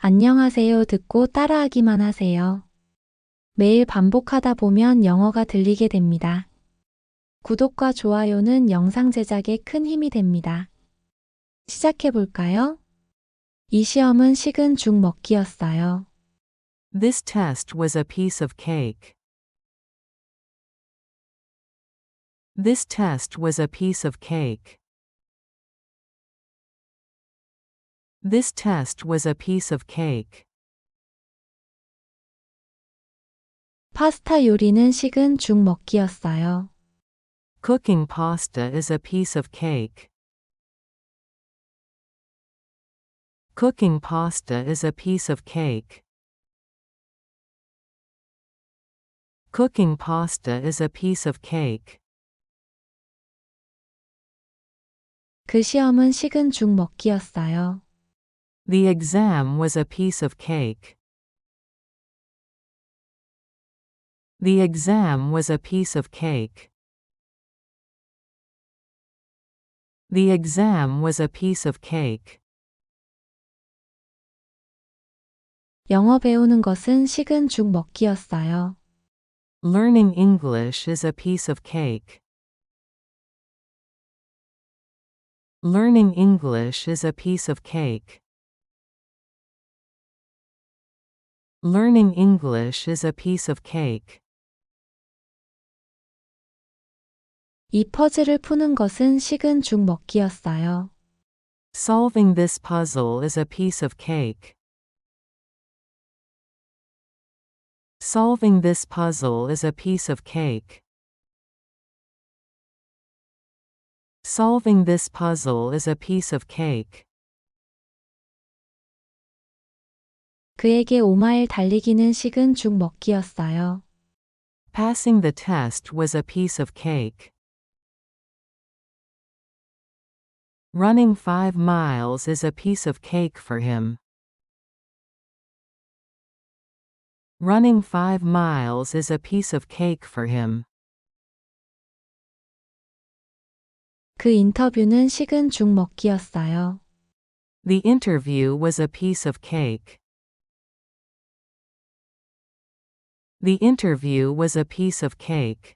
안녕하세요 듣고 따라하기만 하세요. 매일 반복하다 보면 영어가 들리게 됩니다. 구독과 좋아요는 영상 제작에 큰 힘이 됩니다. 시작해 볼까요? 이 시험은 식은 죽 먹기였어요. This test was a piece of cake. This test was a piece of cake. This test was a piece of cake. 파스타 요리는 식은 죽 먹기였어요. Cooking pasta is a piece of cake. Cooking pasta is a piece of cake. Cooking pasta is a piece of cake. 그 시험은 식은 죽 먹기였어요. The exam was a piece of cake. The exam was a piece of cake. The exam was a piece of cake. 영어 배우는 것은 식은 죽 먹기였어요. Learning English is a piece of cake. Learning English is a piece of cake. Learning English is a piece of cake. 이 퍼즐을 푸는 것은 식은 죽 먹기였어요. Solving this puzzle is a piece of cake. Solving this puzzle is a piece of cake. Solving this puzzle is a piece of cake. 그에게 5마일 달리기는 식은 죽 먹기였어요. Passing the test was a piece of cake. Running 5 miles is a piece of cake for him. Running 5 miles is a piece of cake for him. 그 인터뷰는 식은 죽 먹기였어요. The interview was a piece of cake. The interview was a piece of cake.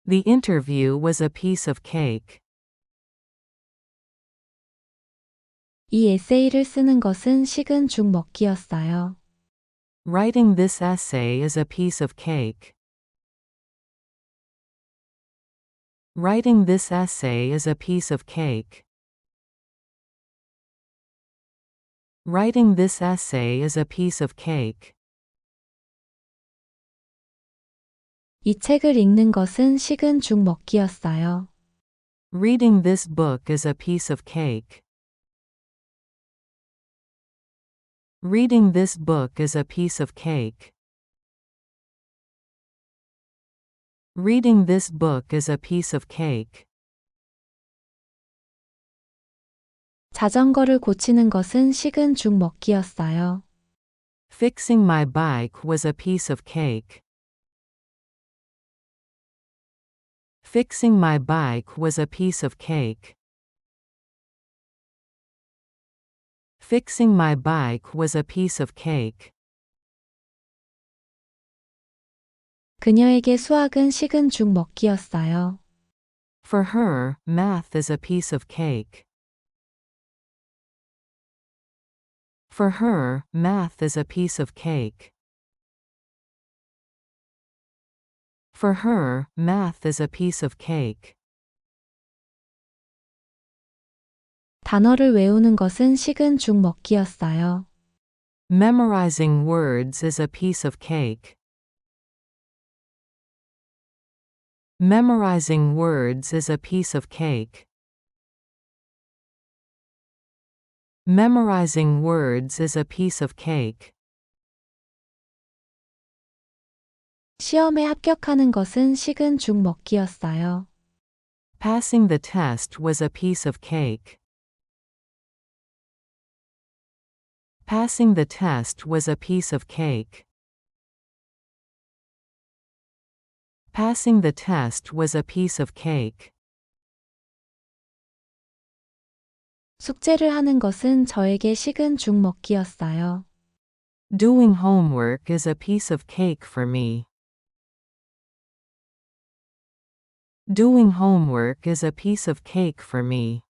The interview was a piece of cake. 이 에세이를 쓰는 것은 식은 죽 먹기였어요. Writing this essay is a piece of cake. Writing this essay is a piece of cake. Writing this essay is a piece of cake. 이 책을 읽는 것은 식은 죽 먹기였어요. Reading this book is a piece of cake. Reading this book is a piece of cake. Reading this book is a piece of cake. 자전거를 고치는 것은 식은 죽 먹기였어요. Fixing my bike was a piece of cake. Fixing my bike was a piece of cake. Fixing my bike was a piece of cake. 그녀에게 수학은 식은 죽 먹기였어요. For her, math is a piece of cake. For her, math is a piece of cake. For her, math is a piece of cake. 단어를 외우는 것은 식은 죽 먹기였어요. Memorizing words is a piece of cake. Memorizing words is a piece of cake. Memorizing words is a piece of cake. 시험에 합격하는 것은 식은 죽 먹기였어요. Passing the test was a piece of cake. Passing the test was a piece of cake. Passing the test was a piece of cake. 숙제를 하는 것은 저에게 식은 죽 먹기였어요. Doing homework is a piece of cake for me. Doing homework is a piece of cake for me.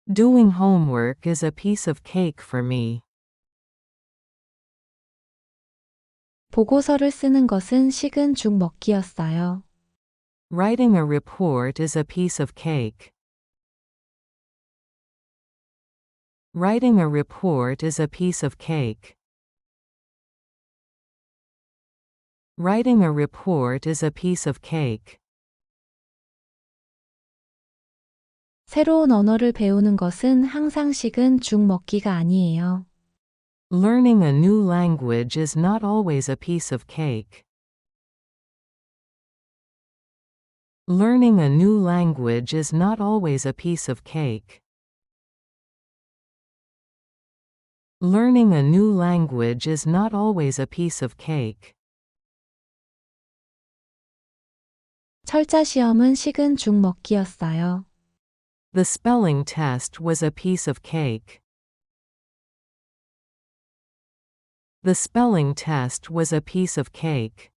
Doing homework is a piece of cake for me. 보고서를 쓰는 것은 식은 죽 먹기였어요. Writing a report is a piece of cake. Writing a report is a piece of cake. Writing a report is a piece of cake. 새로운 언어를 배우는 것은 항상 식은 죽 먹기가 아니에요. Learning a new language is not always a piece of cake. Learning a new language is not always a piece of cake. Learning a new language is not always a piece of cake. 철자 시험은 식은 죽 먹기였어요. The spelling test was a piece of cake. The spelling test was a piece of cake.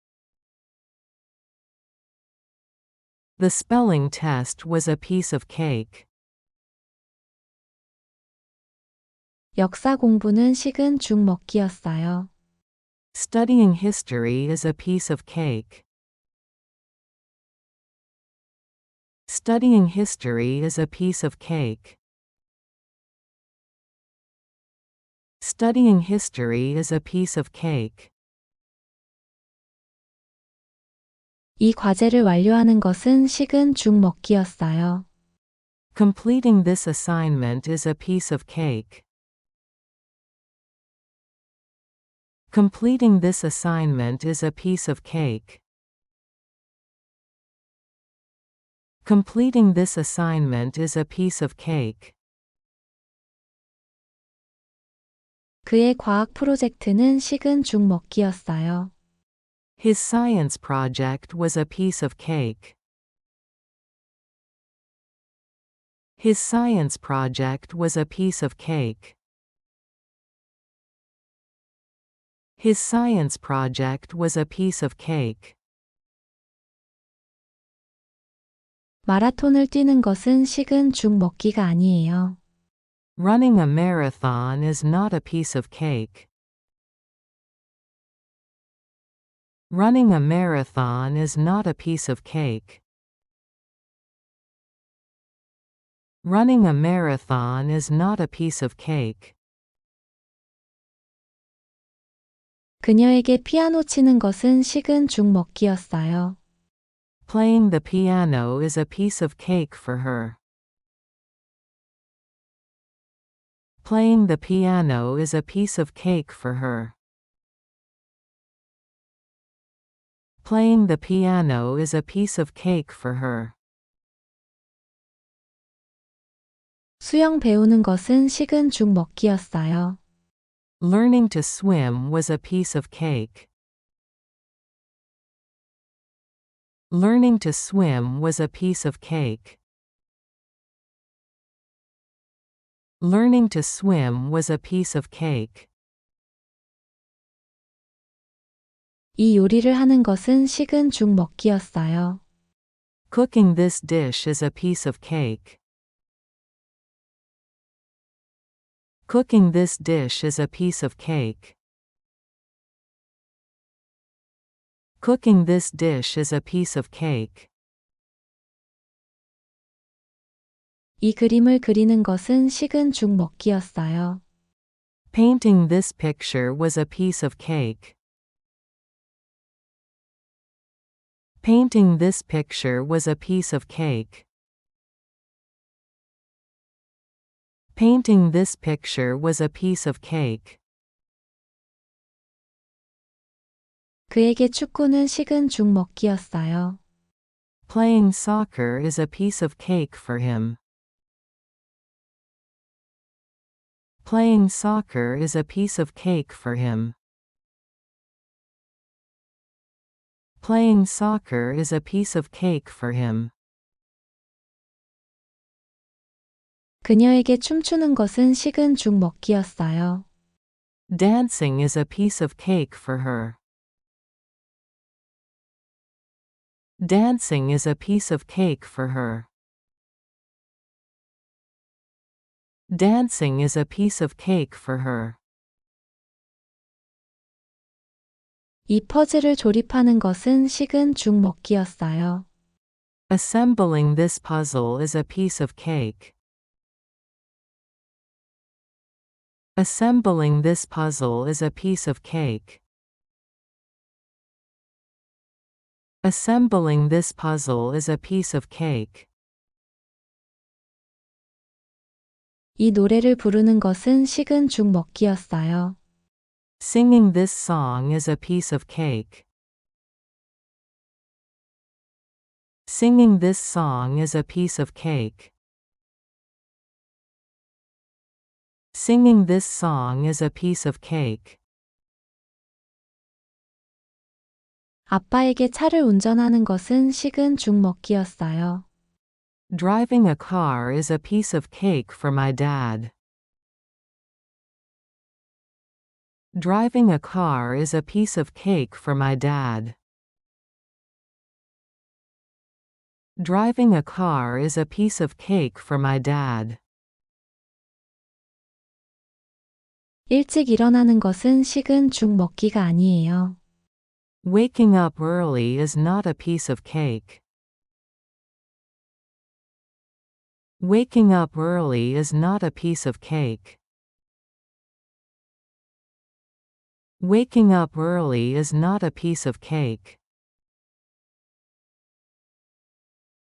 The spelling test was a piece of cake. 역사 공부는 식은 죽 먹기였어요. Studying history is a piece of cake. Studying history is a piece of cake. Studying history is a piece of cake. 이 과제를 완료하는 것은 식은 죽 먹기였어요. Completing this assignment is a piece of cake. Completing this assignment is a piece of cake. Completing this assignment is a piece of cake. 그의 과학 프로젝트는 식은 죽 먹기였어요. His science project was a piece of cake. His science project was a piece of cake. His science project was a piece of cake. 마라톤을 뛰는 것은 식은 죽 먹기가 아니에요. Running a marathon is not a piece of cake. Running a marathon is not a piece of cake. Running a marathon is not a piece of cake. 그녀에게 피아노 치는 것은 식은 죽 먹기였어요. Playing the piano is a piece of cake for her. Playing the piano is a piece of cake for her. Playing the piano is a piece of cake for her. 수영 배우는 것은 식은 죽 먹기였어요. Learning to swim was a piece of cake. Learning to swim was a piece of cake. Learning to swim was a piece of cake. 이 요리를 하는 것은 식은 죽 먹기였어요. Cooking this dish is a piece of cake. Cooking this dish is a piece of cake. Cooking this dish is a piece of cake. 이 그림을 그리는 것은 식은 죽 먹기였어요. Painting this picture was a piece of cake. Painting this picture was a piece of cake. Painting this picture was a piece of cake. 그에게 축구는 식은 죽 먹기였어요. Playing soccer is a piece of cake for him. Playing soccer is a piece of cake for him. Playing soccer is a piece of cake for him. 그녀에게 춤추는 것은 식은 죽 먹기였어요. Dancing is a piece of cake for her. Dancing is a piece of cake for her. Dancing is a piece of cake for her. 이 퍼즐을 조립하는 것은 식은 죽 먹기였어요. Assembling this puzzle is a piece of cake. Assembling this puzzle is a piece of cake. Assembling this puzzle is a piece of cake. 이 노래를 부르는 것은 식은 죽 먹기였어요. Singing this song is a piece of cake. Singing this song is a piece of cake. Singing this song is a piece of cake. 아빠에게 차를 운전하는 것은 식은 죽 먹기였어요. Driving a car is a piece of cake for my dad. Driving a car is a piece of cake for my dad. Driving a car is a piece of cake for my dad. 일찍 일어나는 것은 식은 죽 먹기가 아니에요. Waking up early is not a piece of cake. Waking up early is not a piece of cake. Waking up early is not a piece of cake.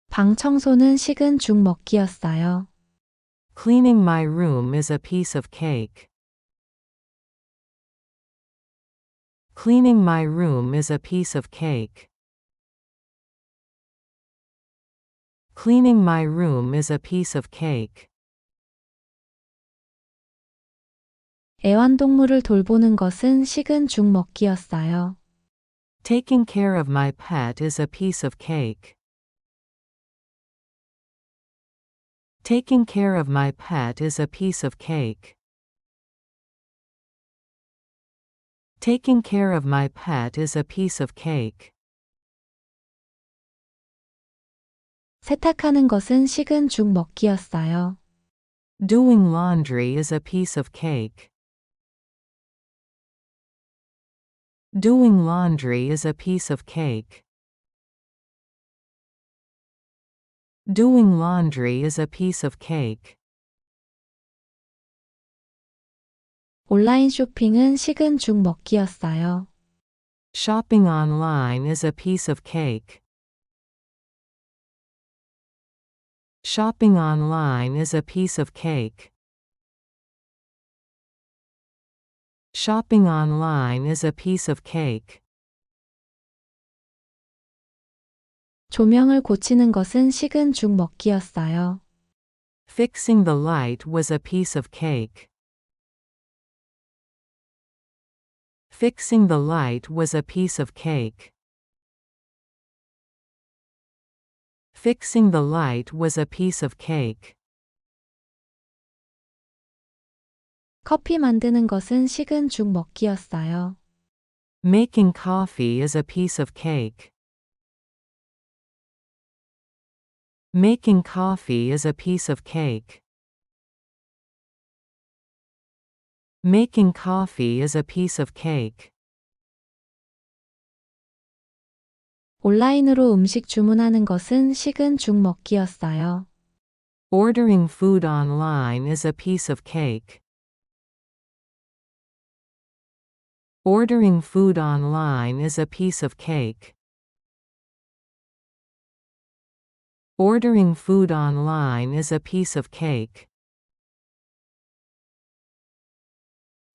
방 청소는 식은 죽 먹기였어요. Cleaning my room is a piece of cake. Cleaning my room is a piece of cake. Cleaning my room is a piece of cake. 애완동물을 돌보는 것은 식은 죽 먹기였어요. Taking care of my pet is a piece of cake. Taking care of my pet is a piece of cake. Taking care of my pet is a piece of cake. 세탁하는 것은 식은 죽 먹기였어요. Doing laundry is a piece of cake. Doing laundry is a piece of cake. Doing laundry is a piece of cake. 온라인 쇼핑은 식은 죽 먹기였어요. Shopping online is a piece of cake. Shopping online is a piece of cake. Shopping online is a piece of cake. 조명을 고치는 것은 식은 죽 먹기였어요. Fixing the light was a piece of cake. Fixing the light was a piece of cake. Fixing the light was a piece of cake. 커피 만드는 것은 식은 죽 먹기였어요. Making coffee is a piece of cake. Making coffee is a piece of cake. Making coffee is a piece of cake. 온라인으로 음식 주문하는 것은 식은 죽 먹기였어요. Ordering food online is a piece of cake. Ordering food online is a piece of cake. Ordering food online is a piece of cake.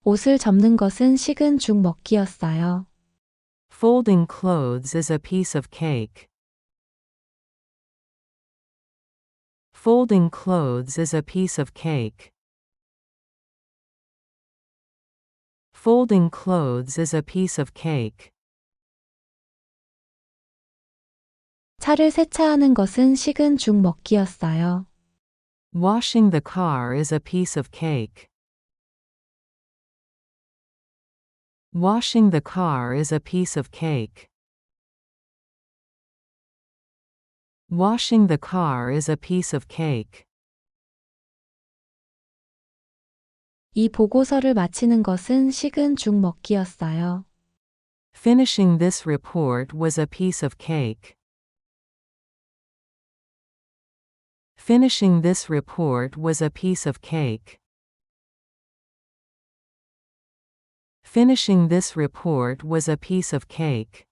옷을 접는 것은 식은 죽 먹기였어요. Folding clothes is a piece of cake. Folding clothes is a piece of cake. Folding clothes is a piece of cake. 차를 세차하는 것은 식은 죽 먹기였어요. Washing the car is a piece of cake. Washing the car is a piece of cake. Washing the car is a piece of cake. 이 보고서를 마치는 것은 식은 죽 먹기였어요. Finishing this report was a piece of cake. Finishing this report was a piece of cake. Finishing this report was a piece of cake.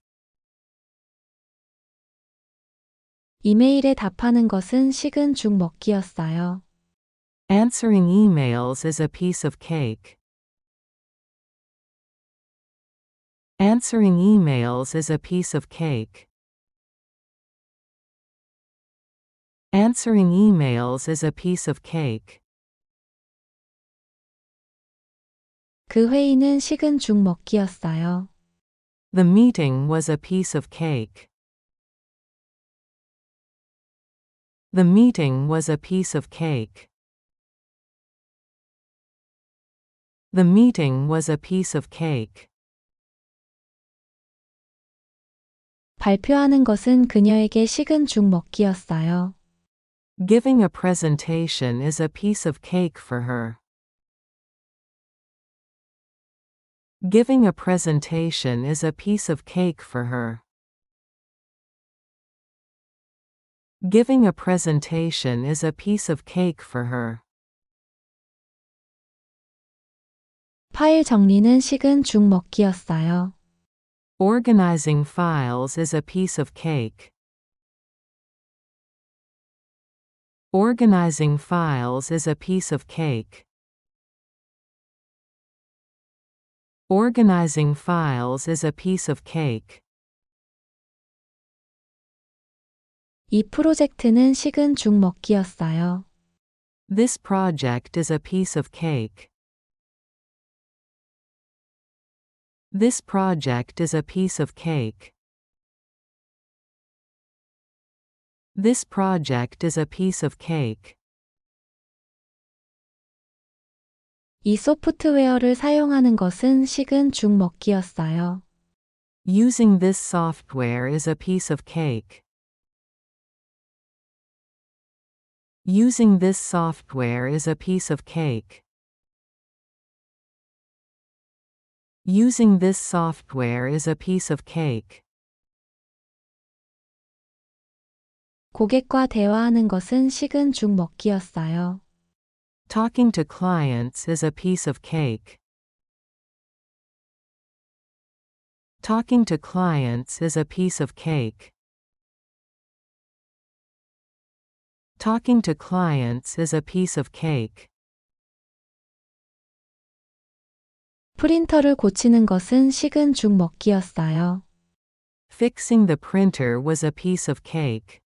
이메일에 답하는 것은 식은 죽 먹기였어요. Answering emails is a piece of cake. Answering emails is a piece of cake. Answering emails is a piece of cake. 그 회의는 식은 죽 먹기였어요. The meeting was a piece of cake. The meeting was a piece of cake. The meeting was a piece of cake. 발표하는 것은 그녀에게 식은 죽 먹기였어요. Giving a presentation is a piece of cake for her. Giving a presentation is a piece of cake for her. Giving a presentation is a piece of cake for her. 파일 정리는 식은 죽 먹기였어요. Organizing files is a piece of cake. Organizing files is a piece of cake. Organizing files is a piece of cake. 이 프로젝트는 식은 죽 먹기였어요. This project is a piece of cake. This project is a piece of cake. This project is a piece of cake. 이 소프트웨어를 사용하는 것은 식은 죽 먹기였어요. Using this software is a piece of cake. Using this software is a piece of cake. Using this software is a piece of cake. 고객과 대화하는 것은 식은 죽 먹기였어요. Talking to clients is a piece of cake. Talking to clients is a piece of cake. Talking to clients is a piece of cake. 프린터를 고치는 것은 식은 죽 먹기였어요. Fixing the printer was a piece of cake.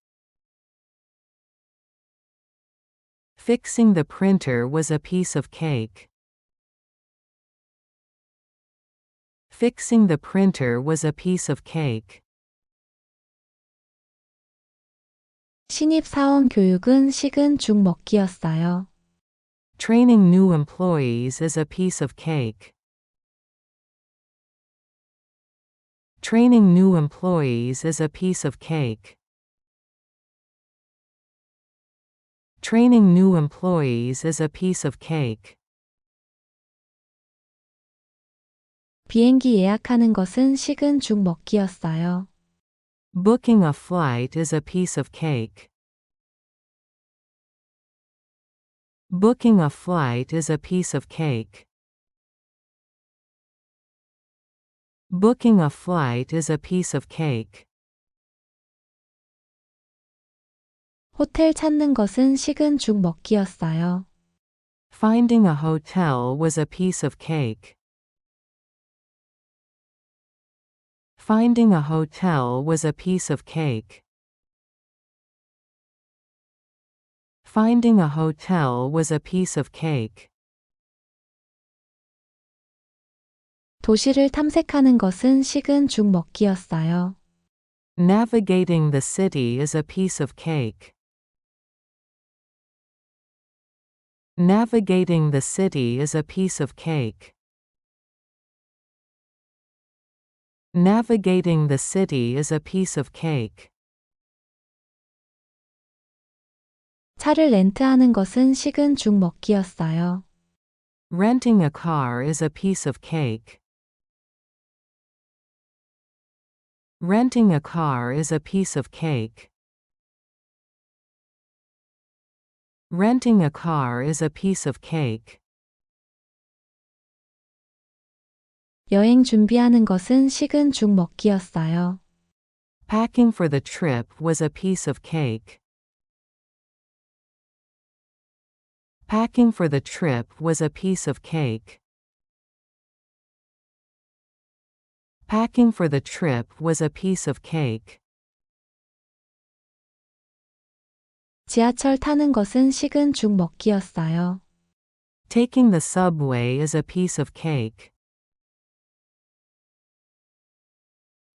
Fixing the printer was a piece of cake. Fixing the printer was a piece of cake. 신입사원 교육은 식은 죽 먹기였어요. Training new employees is a piece of cake. Training new employees is a piece of cake. Training new employees is a piece of cake. 비행기 예약하는 것은 식은 죽 먹기였어요. Booking a flight is a piece of cake. Booking a flight is a piece of cake. Booking a flight is a piece of cake. 호텔 찾는 것은 식은 죽 먹기였어요. Finding a hotel was a piece of cake. Finding a hotel was a piece of cake. Finding a hotel was a piece of cake. 도시를 탐색하는 것은 식은 죽 먹기였어요. Navigating the city is a piece of cake. Navigating the city is a piece of cake. Navigating the city is a piece of cake. 차를 렌트하는 것은 식은 죽 먹기였어요. Renting a car is a piece of cake. Renting a car is a piece of cake. Renting a car is a piece of cake. 여행 준비하는 것은 식은 죽 먹기였어요. Packing for the trip was a piece of cake. Packing for the trip was a piece of cake. Packing for the trip was a piece of cake. 지하철 타는 것은 식은 죽 먹기였어요. Taking the subway is a piece of cake.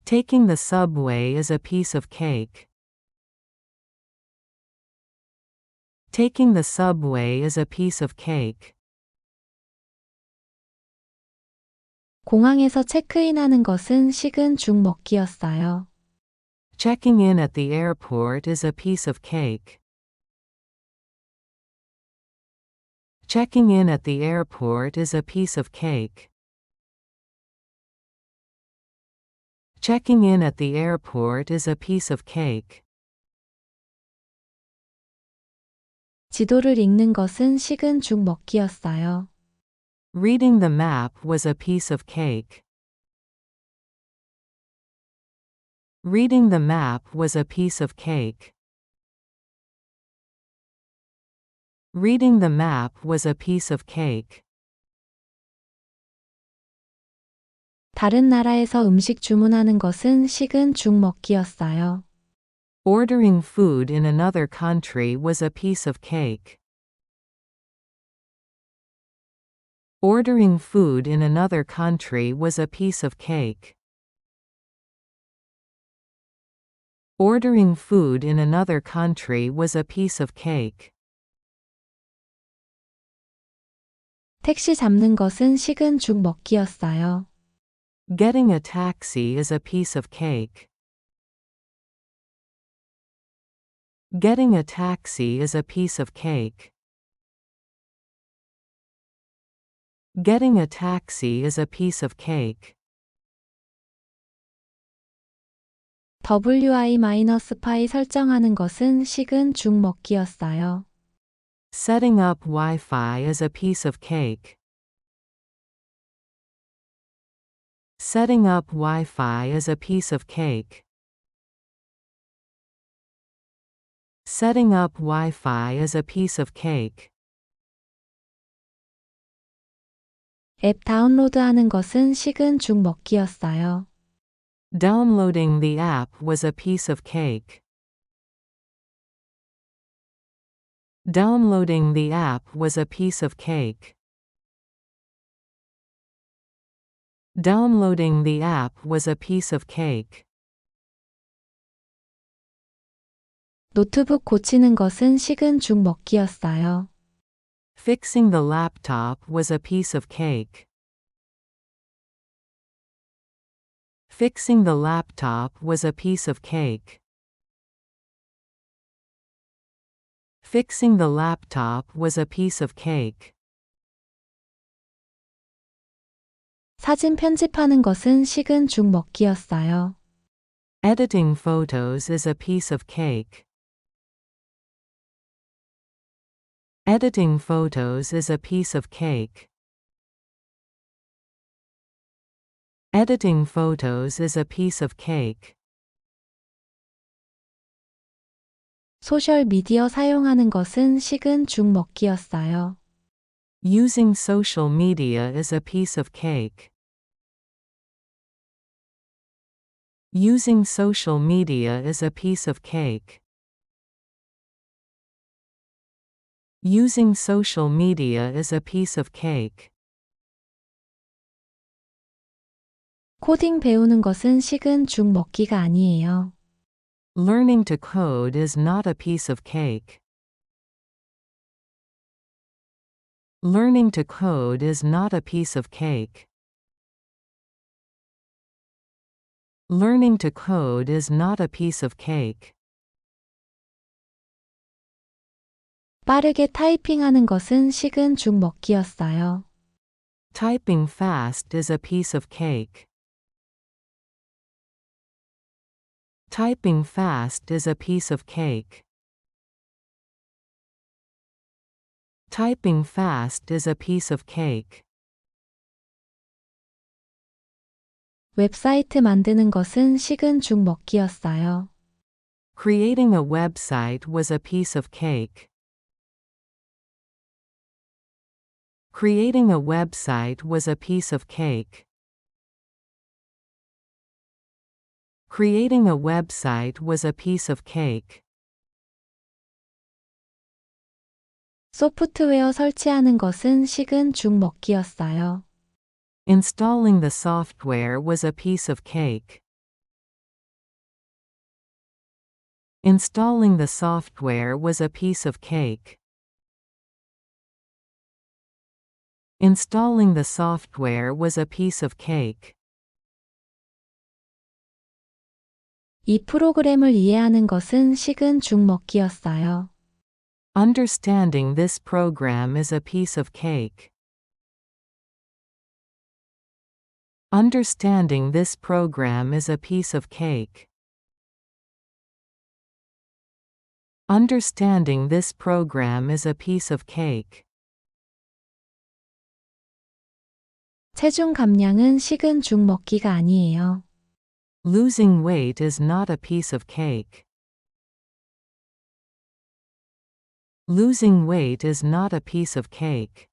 Taking the subway is a piece of cake. Taking the subway is a piece of cake. 공항에서 체크인하는 것은 식은 죽 먹기였어요. Checking in at the airport is a piece of cake. Checking in at the airport is a piece of cake. Checking in at the airport is a piece of cake. 지도를 읽는 것은 식은 죽 먹기였어요. Reading the map was a piece of cake. Reading the map was a piece of cake. Reading the map was a piece of cake. 다른 나라에서 음식 주문하는 것은 식은 죽 먹기였어요. Ordering food in another country was a piece of cake. Ordering food in another country was a piece of cake. Ordering food in another country was a piece of cake. 택시 잡는 것은 식은 죽 먹기였어요. Getting a taxi is a piece of cake. Getting a taxi is a piece of cake. Getting a taxi is a piece of cake. WI-파이 설정하는 것은 식은 죽 먹기였어요. Setting up Wi-Fi is a piece of cake. Setting up Wi-Fi is a piece of cake. Setting up Wi-Fi is a piece of cake. 앱 다운로드하는 것은 식은 죽 먹기였어요. Downloading the app was a piece of cake. Downloading the app was a piece of cake. Downloading the app was a piece of cake. 노트북 고치는 것은 식은 죽 먹기였어요. Fixing the laptop was a piece of cake. Fixing the laptop was a piece of cake. Fixing the laptop was a piece of cake. 사진 편집하는 것은 식은 죽 먹기였어요. Editing photos is a piece of cake. Editing photos is a piece of cake. Editing photos is a piece of cake. 소셜 미디어 사용하는 것은 식은 죽 먹기였어요. Using social media is a piece of cake. Using social media is a piece of cake. Using social media is a piece of cake. 코딩 배우는 것은 식은 죽 먹기가 아니에요. Learning to code is not a piece of cake. Learning to code is not a piece of cake. Learning to code is not a piece of cake. 빠르게 타이핑하는 것은 식은 죽 먹기였어요. Typing fast is a piece of cake. Typing fast is a piece of cake. Typing fast is a piece of cake. 웹사이트 만드는 것은 식은 죽 먹기였어요. Creating a website was a piece of cake. Creating a website was a piece of cake. Creating a website was a piece of cake. 소프트웨어 설치하는 것은 식은 죽 먹기였어요. Installing the software was a piece of cake. Installing the software was a piece of cake. Installing the software was a piece of cake. 이 프로그램을 이해하는 것은 식은 죽 먹기였어요. Understanding this program is a piece of cake. Understanding this program is a piece of cake. Understanding this program is a piece of cake. 체중 감량은 식은 죽 먹기가 아니에요. Losing weight is not a piece of cake. Losing weight is not a piece of cake.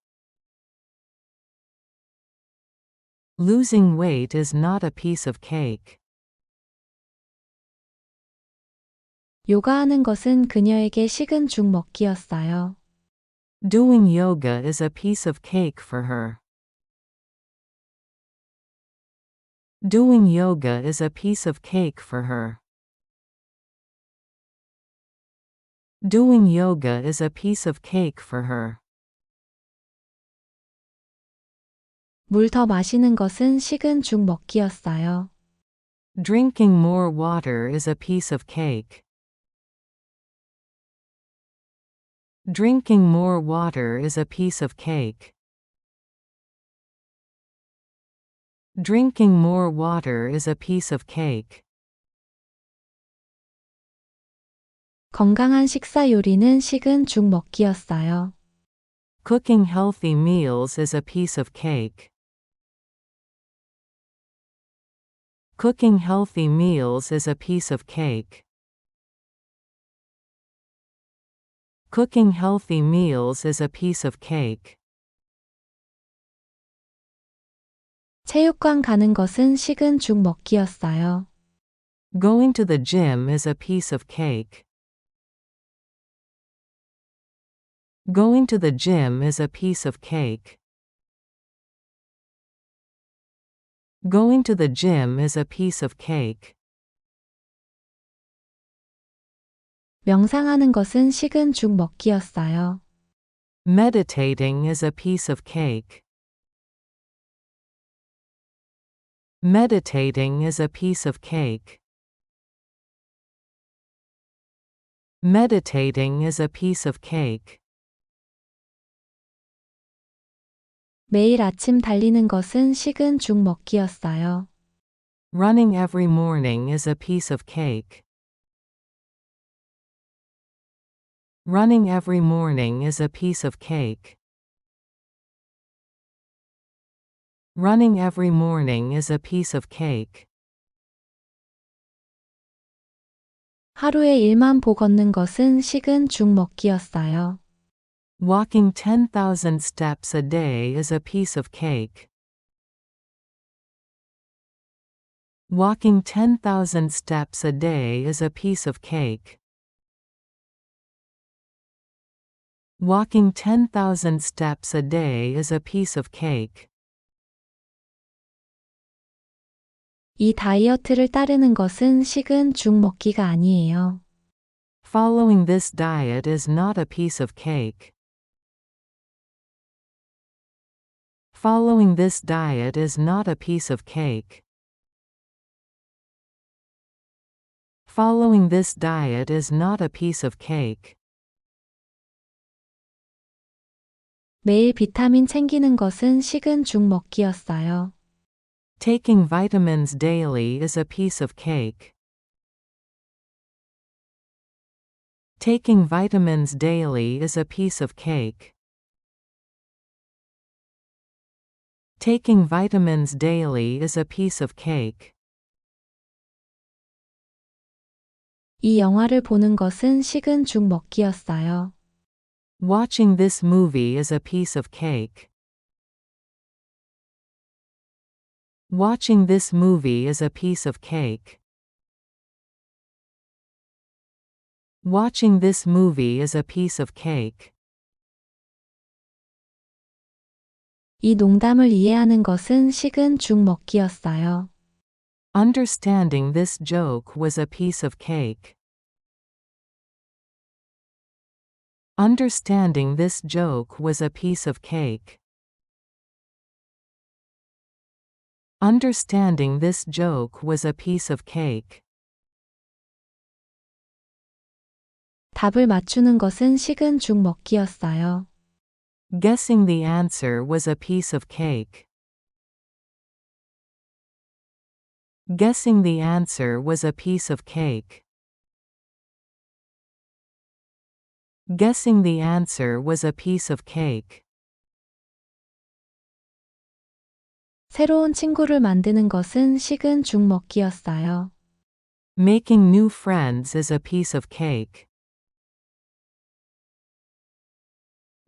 Losing weight is not a piece of cake. 요가하는 것은 그녀에게 식은 죽 먹기였어요. Doing yoga is a piece of cake for her. Doing yoga is a piece of cake for her. Doing yoga is a piece of cake for her. 물 더 마시는 것은 식은 죽 먹기였어요. Drinking more water is a piece of cake. Drinking more water is a piece of cake. Drinking more water is a piece of cake. 건강한 식사 요리는 식은 죽 먹기였어요. Cooking healthy meals is a piece of cake. Cooking healthy meals is a piece of cake. Cooking healthy meals is a piece of cake. 체육관 가는 것은 식은 죽 먹기였어요. Going to the gym is a piece of cake. Going to the gym is a piece of cake. Going to the gym is a piece of cake. 명상하는 것은 식은 죽 먹기였어요. Meditating is a piece of cake. Meditating is a piece of cake. Meditating is a piece of cake. 매일 아침 달리는 것은 식은 죽 먹기였어요. Running every morning is a piece of cake. Running every morning is a piece of cake. Running every morning is a piece of cake. 하루에 1만 보 걷는 것은 식은 죽 먹기였어요. Walking 10,000 steps a day is a piece of cake. Walking 10,000 steps a day is a piece of cake. Walking 10,000 steps a day is a piece of cake. 이 다이어트를 따르는 것은 식은 죽 먹기가 아니에요. Following this diet is not a piece of cake. Following this diet is not a piece of cake. Following this diet is not a piece of cake. 매일 비타민 챙기는 것은 식은 죽 먹기였어요. Taking vitamins daily is a piece of cake. Taking vitamins daily is a piece of cake. Taking vitamins daily is a piece of cake. 이 영화를 보는 것은 식은 죽 먹기였어요. Watching this movie is a piece of cake. Watching this movie is a piece of cake. Watching this movie is a piece of cake. 이 농담을 이해하는 것은 식은 죽 먹기였어요. Understanding this joke was a piece of cake. Understanding this joke was a piece of cake. Understanding this joke was a piece of cake. 답을 맞추는 것은 식은 죽 먹기였어요. Guessing the answer was a piece of cake. Guessing the answer was a piece of cake. Guessing the answer was a piece of cake. 새로운 친구를 만드는 것은 식은 죽 먹기였어요. Making new friends is a piece of cake.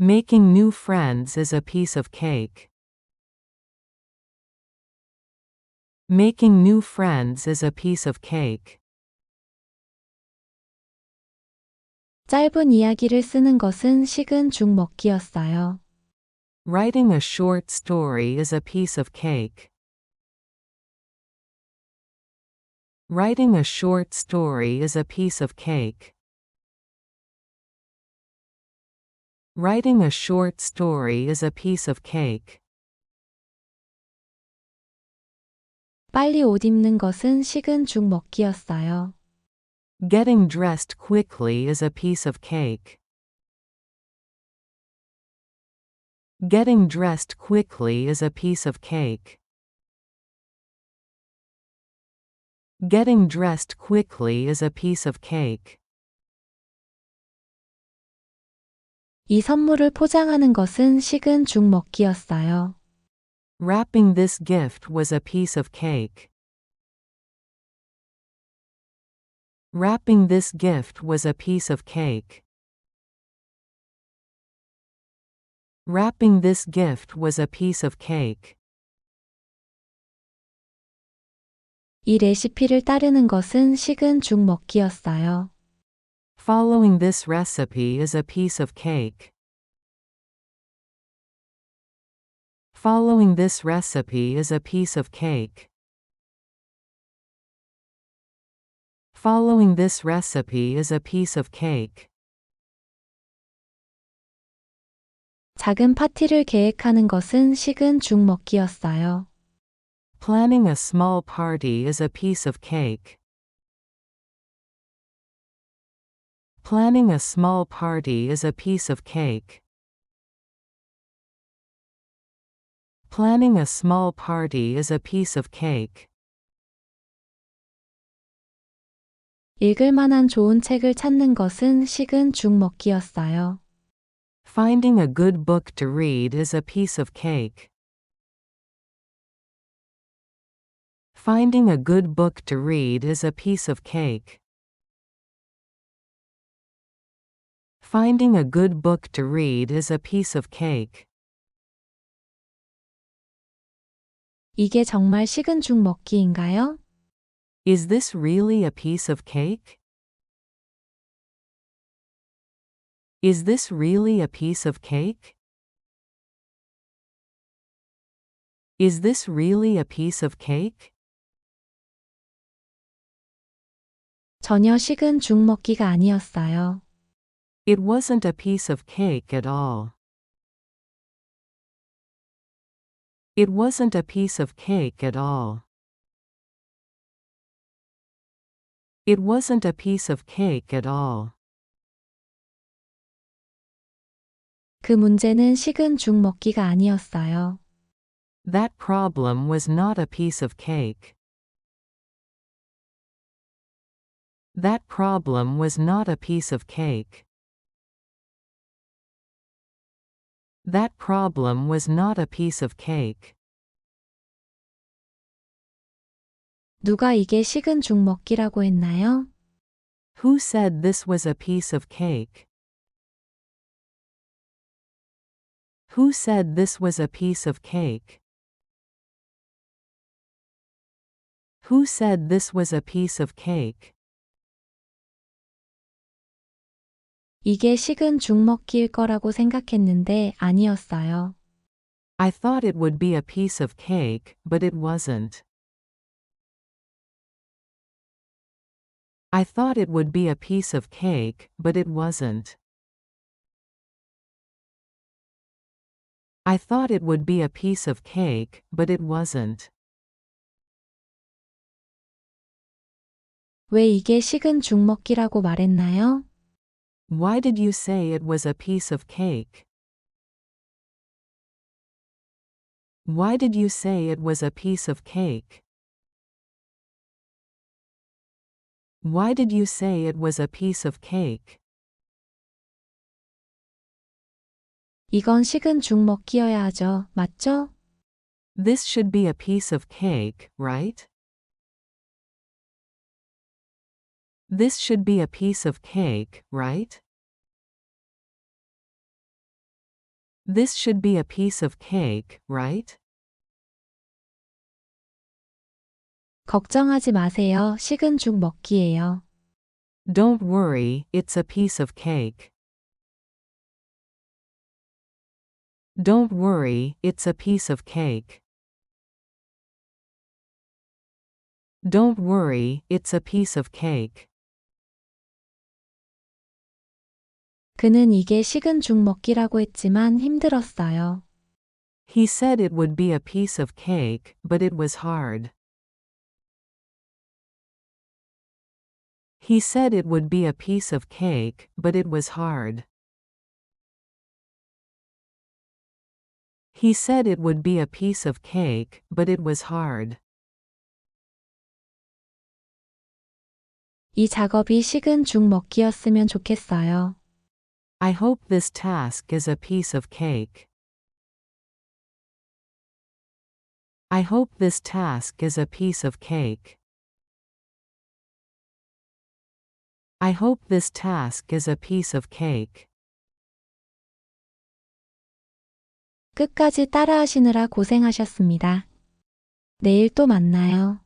Making new friends is a piece of cake. Making new friends is a piece of cake. 짧은 이야기를 쓰는 것은 식은 죽 먹기였어요. Writing a short story is a piece of cake. Writing a short story is a piece of cake. Writing a short story is a piece of cake. 빨리 옷 입는 것은 식은 죽 먹기였어요. Getting dressed quickly is a piece of cake. Getting dressed quickly is a piece of cake. Getting dressed quickly is a piece of cake. 이 선물을 포장하는 것은 식은 죽 먹기였어요. Wrapping this gift was a piece of cake. Wrapping this gift was a piece of cake. Wrapping this gift was a piece of cake. 이 레시피를 따르는 것은 식은 죽 먹기였어요. Following this recipe is a piece of cake. Following this recipe is a piece of cake. Following this recipe is a piece of cake. 작은 파티를 계획하는 것은 식은 죽 먹기였어요. Planning a small party is a piece of cake. Planning a small party is a piece of cake. Planning a small party is a piece of cake. 읽을 만한 좋은 책을 찾는 것은 식은 죽 먹기였어요. Finding a good book to read is a piece of cake. Finding a good book to read is a piece of cake. Finding a good book to read is a piece of cake. 이게 정말 식은 죽 먹기인가요? Is this really a piece of cake? Is this really a piece of cake? Is this really a piece of cake? 전혀 식은 죽 먹기가 아니었어요. It wasn't a piece of cake at all. It wasn't a piece of cake at all. It wasn't a piece of cake at all. 그 문제는 식은 죽 먹기가 아니었어요. That problem was not a piece of cake. That problem was not a piece of cake. That problem was not a piece of cake. 누가 이게 식은 죽 먹기라고 했나요? Who said this was a piece of cake? Who said this was a piece of cake? Who said this was a piece of cake? 이게 식은 죽 먹기일 거라고 생각했는데 아니었어요. I thought it would be a piece of cake, but it wasn't. I thought it would be a piece of cake, but it wasn't. I thought it would be a piece of cake, but it wasn't. 왜 이게 식은 죽 먹기라고 말했나요? Why did you say it was a piece of cake? Why did you say it was a piece of cake? Why did you say it was a piece of cake? 이건 식은 죽 먹기여야 하죠. 맞죠? This should be a piece of cake, right? This should be a piece of cake, right? This should be a piece of cake, right? 걱정하지 마세요. 식은 죽 먹기예요. Don't worry, it's a piece of cake. Don't worry, it's a piece of cake. Don't worry, it's a piece of cake. 그는 이게 식은 죽 먹기라고 했지만 힘들었어요. He said it would be a piece of cake, but it was hard. He said it would be a piece of cake, but it was hard. He said it would be a piece of cake, but it was hard. 이 작업이 식은 죽 먹기였으면 좋겠어요. I hope this task is a piece of cake. I hope this task is a piece of cake. I hope this task is a piece of cake. 끝까지 따라하시느라 고생하셨습니다. 내일 또 만나요.